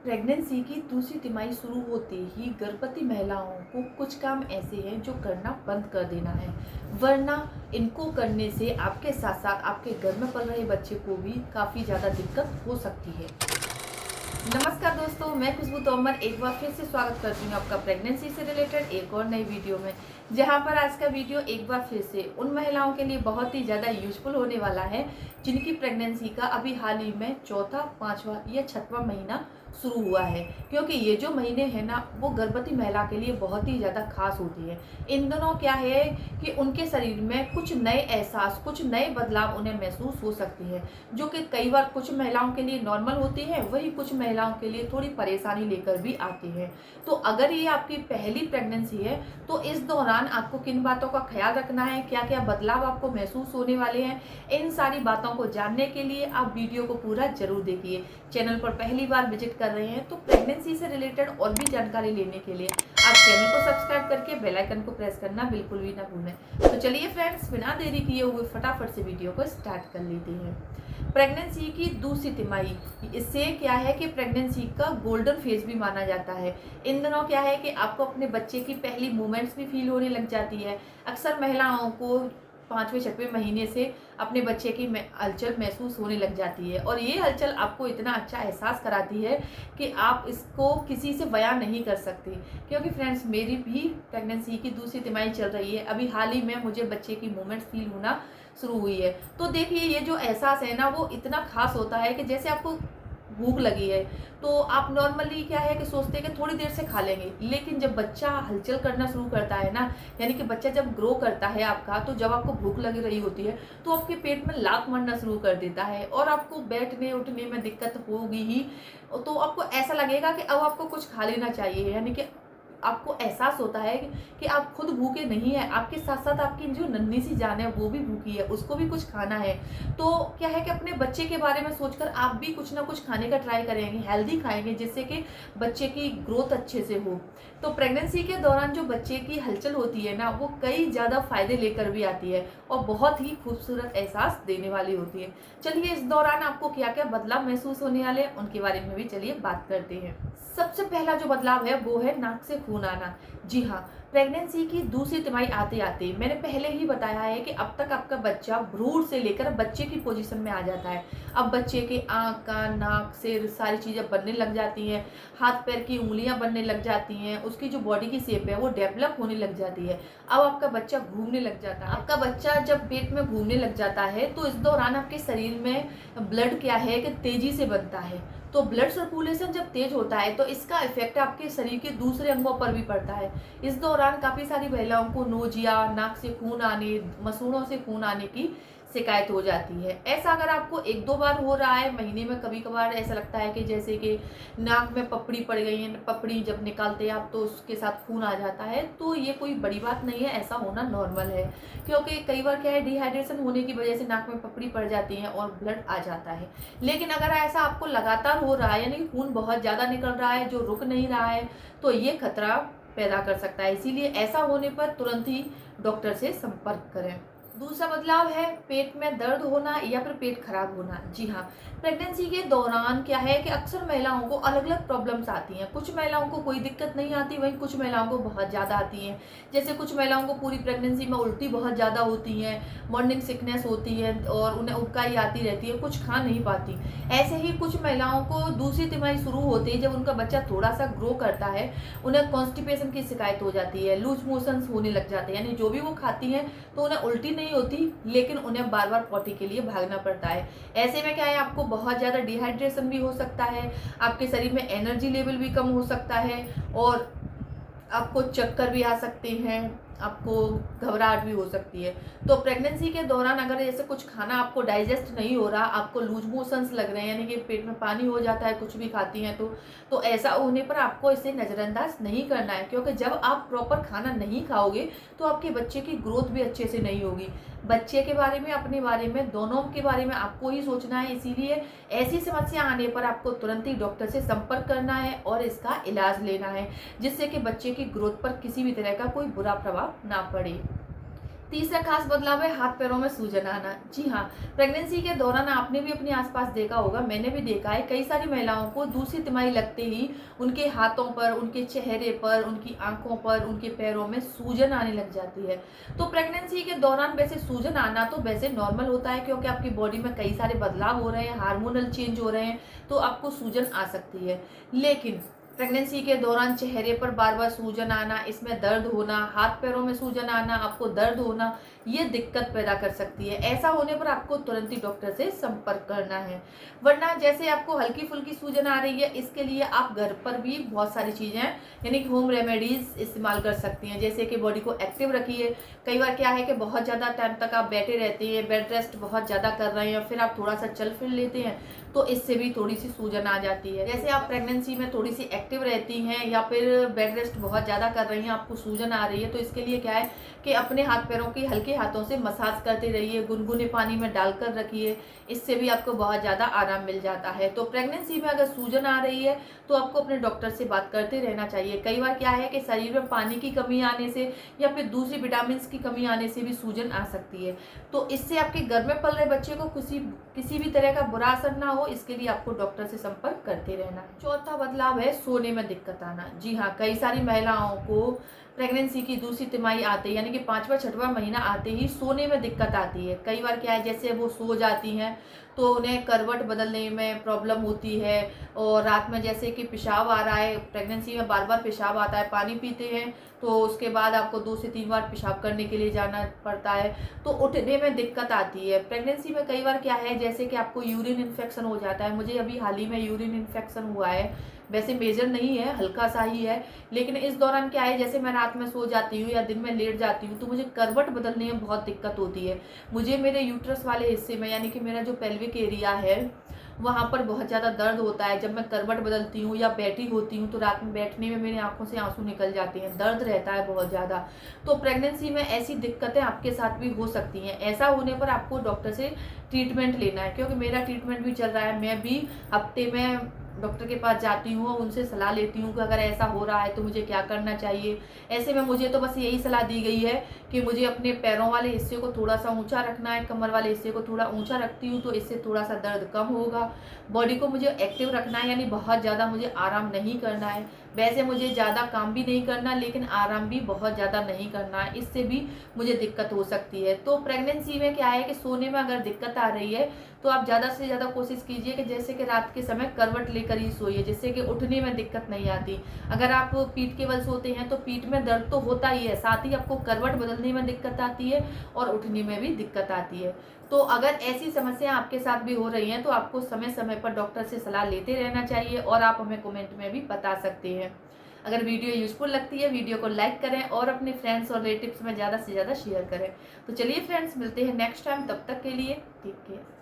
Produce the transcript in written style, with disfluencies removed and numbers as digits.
Pregnancy की दूसरी तिमाही शुरू होते ही गर्भवती महिलाओं को कुछ काम ऐसे हैं जो करना बंद कर देना है, वरना इनको करने से आपके साथ साथ आपके घर में पल रहे बच्चे को भी काफ़ी ज़्यादा दिक्कत हो सकती है। नमस्कार दोस्तों, मैं खुशबू तोमर एक बार फिर से स्वागत करती हूँ आपका प्रेगनेंसी से रिलेटेड एक और नई वीडियो में। जहाँ पर आज का वीडियो एक बार फिर से उन महिलाओं के लिए बहुत ही ज़्यादा यूजफुल होने वाला है जिनकी प्रेगनेंसी का अभी हाल ही में चौथा, पाँचवा या छठवां महीना शुरू हुआ है। क्योंकि ये जो महीने हैं ना, वो गर्भवती महिला के लिए बहुत ही ज़्यादा खास होती है। इन दिनों क्या है कि उनके शरीर में कुछ नए एहसास, कुछ नए बदलाव उन्हें महसूस हो सकती है, जो कि कई बार कुछ महिलाओं के लिए नॉर्मल होती है, वही कुछ महिलाओं के लिए थोड़ी परेशानी लेकर भी आती है। तो अगर ये आपकी पहली प्रेगनेंसी है तो इस दौरान आपको किन बातों का ख्याल रखना है, क्या क्या बदलाव आपको महसूस होने वाले हैं, इन सारी बातों को जानने के लिए आप वीडियो को पूरा जरूर देखिए। चैनल पर पहली बार विजिट कर रहे हैं तो प्रेगनेंसी से रिलेटेड और भी जानकारी लेने के लिए आप चैनल को सब्सक्राइब करके बेल आइकन को प्रेस करना बिल्कुल भी ना भूलें। तो चलिए फ्रेंड्स, बिना देरी किए हुए फटाफट से वीडियो को स्टार्ट कर लेते हैं। प्रेगनेंसी की दूसरी तिमाही, इससे क्या है कि प्रेगनेंसी का गोल्डन फेज भी माना जाता है। इन दिनों क्या है कि आपको अपने बच्चे की पहली मूवमेंट्स भी फील होने लग जाती है। अक्सर महिलाओं को पाँचवें छठवें महीने से अपने बच्चे की हलचल महसूस होने लग जाती है, और ये हलचल आपको इतना अच्छा एहसास कराती है कि आप इसको किसी से बयान नहीं कर सकते। क्योंकि फ्रेंड्स, मेरी भी प्रेगनेंसी की दूसरी तिमाही चल रही है। अभी हाल ही में मुझे बच्चे की मूवमेंट्स फील होना शुरू हुई है। तो देखिए, ये जो एहसास है ना, वो इतना खास होता है कि जैसे आपको भूख लगी है तो आप नॉर्मली क्या है कि सोचते हैं कि थोड़ी देर से खा लेंगे, लेकिन जब बच्चा हलचल करना शुरू करता है ना, यानी कि बच्चा जब ग्रो करता है आपका, तो जब आपको भूख लग रही होती है तो आपके पेट में लात मारना शुरू कर देता है और आपको बैठने उठने में दिक्कत होगी ही। तो आपको ऐसा लगेगा कि अब आपको कुछ खा लेना चाहिए, यानी कि आपको एहसास होता है कि आप खुद भूखे नहीं है, आपके साथ साथ आपकी जो नन्ही सी जान है वो भी भूखी है, उसको भी कुछ खाना है। तो क्या है कि अपने बच्चे के बारे में सोचकर आप भी कुछ ना कुछ खाने का ट्राई करेंगे, हेल्दी खाएंगे, जिससे कि बच्चे की ग्रोथ अच्छे से हो। तो प्रेगनेंसी के दौरान जो बच्चे की हलचल होती है ना, वो कई ज़्यादा फायदे लेकर भी आती है और बहुत ही खूबसूरत एहसास देने वाली होती है। चलिए, इस दौरान आपको क्या क्या बदलाव महसूस होने वाले हैं उनके बारे में भी चलिए बात करते हैं। सबसे पहला जो बदलाव है वो है नाक से खून आना। जी हाँ, प्रेगनेंसी की दूसरी तिमाही आते आते मैंने पहले ही बताया है कि अब तक आपका बच्चा भ्रूण से लेकर बच्चे की पोजीशन में आ जाता है। अब बच्चे के आँख, कान, नाक, सिर सारी चीज़ें बनने लग जाती हैं, हाथ पैर की उंगलियां बनने लग जाती हैं, उसकी जो बॉडी की शेप है वो डेवलप होने लग जाती है। अब आपका बच्चा घूमने लग जाता है। आपका बच्चा जब पेट में घूमने लग जाता है तो इस दौरान आपके शरीर में ब्लड क्या है कि तेजी से बनता है। तो ब्लड सर्कुलेशन जब तेज होता है तो इसका इफेक्ट आपके शरीर के दूसरे अंगों पर भी पड़ता है। इस दौरान काफ़ी सारी महिलाओं को नोजिया, नाक से खून आने, मसूड़ों से खून आने की शिकायत हो जाती है। ऐसा अगर आपको एक दो बार हो रहा है महीने में, कभी कभार ऐसा लगता है कि जैसे कि नाक में पपड़ी पड़ गई है, पपड़ी जब निकालते हैं आप तो उसके साथ खून आ जाता है, तो ये कोई बड़ी बात नहीं है, ऐसा होना नॉर्मल है। क्योंकि कई बार क्या है, डिहाइड्रेशन होने की वजह से नाक में पपड़ी पड़ जाती है और ब्लड आ जाता है। लेकिन अगर ऐसा आपको लगातार हो रहा है, यानी कि खून बहुत ज़्यादा निकल रहा है जो रुक नहीं रहा है, तो ये खतरा पैदा कर सकता है। इसीलिए ऐसा होने पर तुरंत ही डॉक्टर से संपर्क करें। दूसरा बदलाव है पेट में दर्द होना या फिर पेट खराब होना। जी हाँ, प्रेगनेंसी के दौरान क्या है कि अक्सर महिलाओं को अलग अलग प्रॉब्लम्स आती हैं। कुछ महिलाओं को कोई दिक्कत नहीं आती, वहीं कुछ महिलाओं को बहुत ज़्यादा आती हैं। जैसे कुछ महिलाओं को पूरी प्रेगनेंसी में उल्टी बहुत ज़्यादा होती है, मॉर्निंग सिकनेस होती है और उन्हें उबकाई आती रहती है, कुछ खा नहीं पाती। ऐसे ही कुछ महिलाओं को दूसरी तिमाही शुरू होते ही, जब उनका बच्चा थोड़ा सा ग्रो करता है, उन्हें कॉन्स्टिपेशन की शिकायत हो जाती है, लूज मोशंस होने लग जाते हैं, यानी जो भी वो खाती हैं तो उन्हें उल्टी नहीं होती, लेकिन उन्हें बार बार पॉटी के लिए भागना पड़ता है। ऐसे में क्या है, आपको बहुत ज़्यादा डिहाइड्रेशन भी हो सकता है, आपके शरीर में एनर्जी लेवल भी कम हो सकता है और आपको चक्कर भी आ सकते हैं, आपको घबराहट भी हो सकती है। तो प्रेगनेंसी के दौरान अगर जैसे कुछ खाना आपको डाइजेस्ट नहीं हो रहा, आपको लूज मोशंस लग रहे हैं, यानी कि पेट में पानी हो जाता है कुछ भी खाती हैं तो ऐसा होने पर आपको इसे नज़रअंदाज नहीं करना है। क्योंकि जब आप प्रॉपर खाना नहीं खाओगे तो आपके बच्चे की ग्रोथ भी अच्छे से नहीं होगी। बच्चे के बारे में, अपने बारे में, दोनों के बारे में आपको ही सोचना है। इसीलिए ऐसी समस्या आने पर आपको तुरंत ही डॉक्टर से संपर्क करना है और इसका इलाज लेना है, जिससे कि बच्चे की ग्रोथ पर किसी भी तरह का कोई बुरा प्रभाव ना पड़े। तीसरा खास बदलाव है हाथ पैरों में सूजन आना। जी हाँ, प्रेगनेंसी के दौरान आपने भी अपने आसपास देखा होगा, मैंने भी देखा है, कई सारी महिलाओं को दूसरी तिमाही लगते ही उनके हाथों पर, उनके चेहरे पर, उनकी आंखों पर, उनके पैरों में सूजन आने लग जाती है। तो प्रेगनेंसी के दौरान वैसे सूजन आना तो वैसे नॉर्मल होता है, क्योंकि आपकी बॉडी में कई सारे बदलाव हो रहे हैं, हार्मोनल चेंज हो रहे हैं, तो आपको सूजन आ सकती है। लेकिन प्रेगनेंसी के दौरान चेहरे पर बार बार सूजन आना, इसमें दर्द होना, हाथ पैरों में सूजन आना, आपको दर्द होना, ये दिक्कत पैदा कर सकती है। ऐसा होने पर आपको तुरंत ही डॉक्टर से संपर्क करना है। वरना जैसे आपको हल्की फुल्की सूजन आ रही है, इसके लिए आप घर पर भी बहुत सारी चीज़ें यानी कि होम रेमेडीज इस्तेमाल कर सकती हैं। जैसे कि बॉडी को एक्टिव रखिए। कई बार क्या है कि बहुत ज़्यादा टाइम तक आप बैठे रहते हैं, बेड रेस्ट बहुत ज़्यादा कर रहे हैं, फिर आप थोड़ा सा चल फिर लेते हैं, तो इससे भी थोड़ी सी सूजन आ जाती है। जैसे आप प्रेगनेंसी में थोड़ी सी एक्टिव रहती हैं या फिर बेड रेस्ट बहुत ज़्यादा कर रही हैं, आपको सूजन आ रही है, तो इसके लिए क्या है कि अपने हाथ पैरों की हल्के हाथों से मसाज करते रहिए, गुनगुने पानी में डालकर रखिए, इससे भी आपको बहुत ज़्यादा आराम मिल जाता है। तो प्रेगनेंसी में अगर सूजन आ रही है तो आपको अपने डॉक्टर से बात करते रहना चाहिए। कई बार क्या है कि शरीर में पानी की कमी आने से या फिर दूसरी विटामिन की कमी आने से भी सूजन आ सकती है, तो इससे आपके घर में पल रहे बच्चे को किसी भी तरह का बुरा असर ना हो, इसके लिए आपको डॉक्टर से संपर्क करते रहना है। चौथा बदलाव है सोने में दिक्कत आना। जी हाँ, कई सारी महिलाओं को प्रेगनेंसी की दूसरी तिमाही आते ही यानी कि 5वां 6वां महीना आते ही सोने में दिक्कत आती है। कई बार क्या है, जैसे वो सो जाती हैं तो उन्हें करवट बदलने में प्रॉब्लम होती है, और रात में जैसे कि पेशाब आ रहा है, प्रेगनेंसी में बार बार पेशाब आता है, पानी पीते हैं तो उसके बाद आपको 2 से 3 बार पेशाब करने के लिए जाना पड़ता है, तो उठने में दिक्कत आती है। प्रेगनेंसी में कई बार क्या है, जैसे कि आपको यूरिन इन्फेक्शन हो जाता है। मुझे अभी हाल ही में यूरिन इन्फेक्शन हुआ है, वैसे मेजर नहीं है, हल्का सा ही है, लेकिन इस दौरान क्या है, जैसे मैं रात में सो जाती हूँ या दिन में लेट जाती हूँ तो मुझे करवट बदलने में बहुत दिक्कत होती है। मुझे मेरे यूट्रस वाले हिस्से में यानी कि मेरा जो पेल्विक एरिया है वहाँ पर बहुत ज़्यादा दर्द होता है। जब मैं करवट बदलती हूँ या बैठी होती हूँ तो रात में बैठने में मेरी आंखों से आंसू निकल जाते हैं, दर्द रहता है बहुत ज़्यादा। तो प्रेगनेंसी में ऐसी दिक्कतें आपके साथ भी हो सकती हैं। ऐसा होने पर आपको डॉक्टर से ट्रीटमेंट लेना है, क्योंकि मेरा ट्रीटमेंट भी चल रहा है। मैं भी हफ्ते में डॉक्टर के पास जाती हूँ, उनसे सलाह लेती हूँ कि अगर ऐसा हो रहा है तो मुझे क्या करना चाहिए। ऐसे में मुझे तो बस यही सलाह दी गई है कि मुझे अपने पैरों वाले हिस्से को थोड़ा सा ऊंचा रखना है, कमर वाले हिस्से को थोड़ा ऊंचा रखती हूँ तो इससे थोड़ा सा दर्द कम होगा। बॉडी को मुझे एक्टिव रखना है, यानी बहुत ज़्यादा मुझे आराम नहीं करना है। वैसे मुझे ज़्यादा काम भी नहीं करना, लेकिन आराम भी बहुत ज़्यादा नहीं करना है, इससे भी मुझे दिक्कत हो सकती है। तो प्रेगनेंसी में क्या है कि सोने में अगर दिक्कत आ रही है तो आप ज़्यादा से ज़्यादा कोशिश कीजिए कि जैसे कि रात के समय करवट लेकर ही सोइए, जिससे कि उठने में दिक्कत नहीं आती। अगर आप पीठ के बल सोते हैं तो पीठ में दर्द तो होता ही है, साथ ही आपको करवट बदलने में दिक्कत आती है और उठने में भी दिक्कत आती है। तो अगर ऐसी समस्या आपके साथ भी हो रही हैं तो आपको समय समय पर डॉक्टर से सलाह लेते रहना चाहिए, और आप हमें कमेंट में भी बता सकते हैं। अगर वीडियो यूजफुल लगती है, वीडियो को लाइक करें और अपने फ्रेंड्स और रिलेटिव्स में ज़्यादा से ज़्यादा शेयर करें। तो चलिए फ्रेंड्स, मिलते हैं नेक्स्ट टाइम, तब तक के लिए टेक केयर।